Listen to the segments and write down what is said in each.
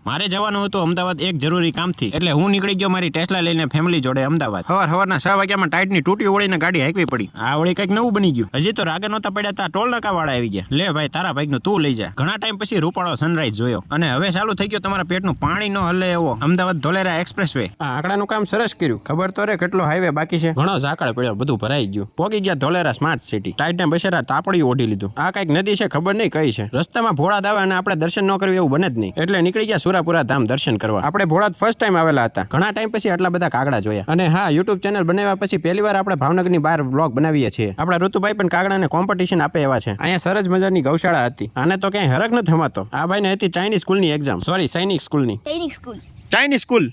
મારે જવાનું હતું અમદાવાદ એક જરૂરી કામથી, એટલે હું નીકળી ગયો મારી ટેસ્લા લઈને ફેમિલી જોડે અમદાવાદ. સવારના 6 વાગ્યામાં ટાઈટની તૂટી ઓળીને ગાડી હાંકવી પડી. આ વળી કંઈક નવું બની ગયું. હજી તો રાગે નહોતા પડ્યા તા ટોલ નાકા વાળા આવી ગયા. લે ભાઈ તારા ભાઈનું તું લઈ જા. ઘણા ટાઈમ પછી રૂપાળો સનરાઈઝ જોયો અને હવે ચાલુ થઈ ગયો તમારા પેટનું પાણી ન હલે એવો અમદાવાદ ધોલેરા એક્સપ્રેસ વે. આ આંકડાનું કામ સરસ કર્યું. ખબર તો રે કેટલો હાઈવે બાકી છે. ઘણો ઝાકળ પડ્યો, બધું ભરાઈ ગયું. પોગી ગયા ધોલેરા સ્માર્ટ સિટી. ટાઈટને બસેરા તાપડી ઓઢી લીધું. આ કઈક નદી છે, ખબર નહીં કઈ છે. રસ્તામાં ભોળાદ આવે અને આપણે દર્શન ન કરવું એવું બને જ નહીં, એટલે નીકળી ગયા સુરાપુરા ધામ દર્શન કરવા. આપણે ભોળાદ ફર્સ્ટ ટાઈમ આવેલા હતા. ઘણા ટાઈમ પછી આટલા બધા કાગડા જોયા. અને હા, યુટ્યુબ ચેનલ બનાવ્યા પછી પહેલીવાર આપણે ભાવનગરની બહાર વ્લોગ બનાવીએ છીએ. આપણા ઋતુભાઈ પણ કાગડાને કોમ્પિટિશન આપે એવા છે. અહીંયા સરસ મજાની ગૌશાળા હતી. આને તો ક્યાંય હરક ન થમાતો. આ ભાઈને હતી ચાઇનીઝ સ્કૂલની એક્ઝામ, સોરી સૈનિક સ્કૂલની. Chinese school.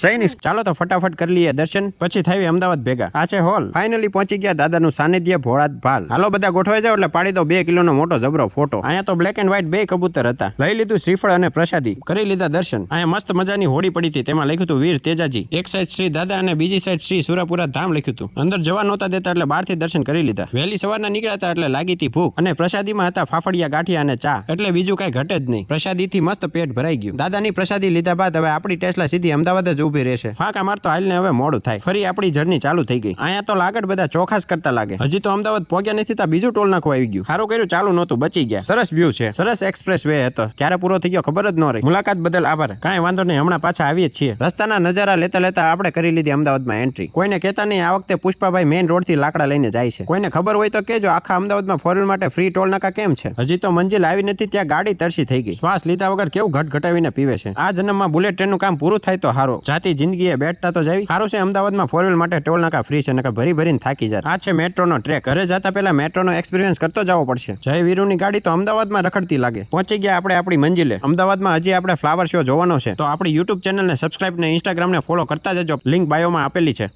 સૈનિક. ચાલો તો ફટાફટ કરી લઈએ દર્શન, પછી થઈ અમદાવાદ ભેગા. આ છે હોલ. ફાઇનલી પહોંચી ગયા દાદાનું સાનિધ્ય ભોળાદ ભાલ. હાલો બધા ગોઠવાઈ જાવ એટલે પાડી દો 2 કિલોનો મોટો જબરો ફોટો. અહીંયા તો બ્લેક એન્ડ વ્હાઈટ 2 કબૂતર હતા. લઈ લીધું શ્રીફળ અને પ્રસાદી, કરી લીધા દર્શન. અહીંયા મસ્ત મજાની હોડી પડી હતી, તેમાં લખ્યું હતું વીર તેજાજી. એક સાઈડ શ્રી દાદા અને બીજી સાઈડ શ્રી સુરાપુરા ધામ લખ્યું હતું. અંદર જવા નહોતા દેતા એટલે બહારથી દર્શન કરી લીધા. વહેલી સવારના નીકળ્યા હતા એટલે લાગી હતી ભૂખ, અને પ્રસાદીમાં હતા ફાફડિયા, ગાંઠિયા અને ચા, એટલે બીજું કઈ ઘટે જ નહીં. પ્રસાદીથી મસ્ત પેટ ભરાઈ ગયું. દાદાની પ્રસાદી લીધા બાદ હવે આપણી ટેસ્લા સીધી અમદાવાદ જ ઊભી રહેશે. ફાંકા મારતો હાલને હવે મોડું થાય. ફરી આપણી જર્ની ચાલુ થઈ ગઈ. અહીંયા તો લાગડ બધા ચોખાસ કરતા લાગે. હજી તો અમદાવાદ પહોંચ્યા નથી ત્યાં બીજું ટોલ નાખું આવી ગયું. સારું કર્યું ચાલુ નહોતું, બચી ગયા. સરસ વ્યૂ છે, સરસ એક્સપ્રેસ વે હતો. ક્યારે પૂરો થઈ ગયો ખબર જ ન રહી. મુલાકાત બદલ આભાર. કાંઈ વાંધો નહીં, હમણાં પાછા આવીએ છીએ. રસ્તાના નજારા લેતા લેતા આપણે કરી લીધી અમદાવાદમાં એન્ટ્રી. કોઈને કહેતા નહીં આ વખતે પુષ્પાભાઈ મેઇન રોડ થી લાકડા લઈને જાય છે. કોઈને ખબર હોય તો કેજો આખા અમદાવાદમાં ફોર વ્હીલ માટે ફ્રી ટોલ નાકા કેમ છે. હજી તો મંજિલ આવી નથી ત્યાં ગાડી તરસી થઈ ગઈ. શ્વાસ લીધા વગર કેવું ઘટાવીને પીવે છે. આ જન્મમાં બુલેટ ટ્રેનનું કામ પૂરું થાય તો હારો. જાતી જિંદગીએ બેઠતા તો જાવી. સારું છે અમદાવાદમાં ફોર વ્હીલ માટે ટોલ નાકા ફ્રી છે, નકર ભરી ભરીને થાકી જાય. આ છે મેટ્રોનો ટ્રેક. ઘરે જતા પહેલા મેટ્રોનો એક્સપિરિયન્સ કરતો જવો પડશે. જય વીરુની ગાડી તો અમદાવાદમાં રખડતી લાગે. પહોંચી ગયા આપણે આપણી મંજિલે. અમદાવાદમાં હજી આપણે ફ્લાવર શો જોવાનો છે, તો આપણી યુટ્યુબ ચેનલને સબસ્ક્રાઇબ ને ઇન્સ્ટાગ્રામને ફોલો કરતા જજો. લિંક બાયોમાં આપેલી છે.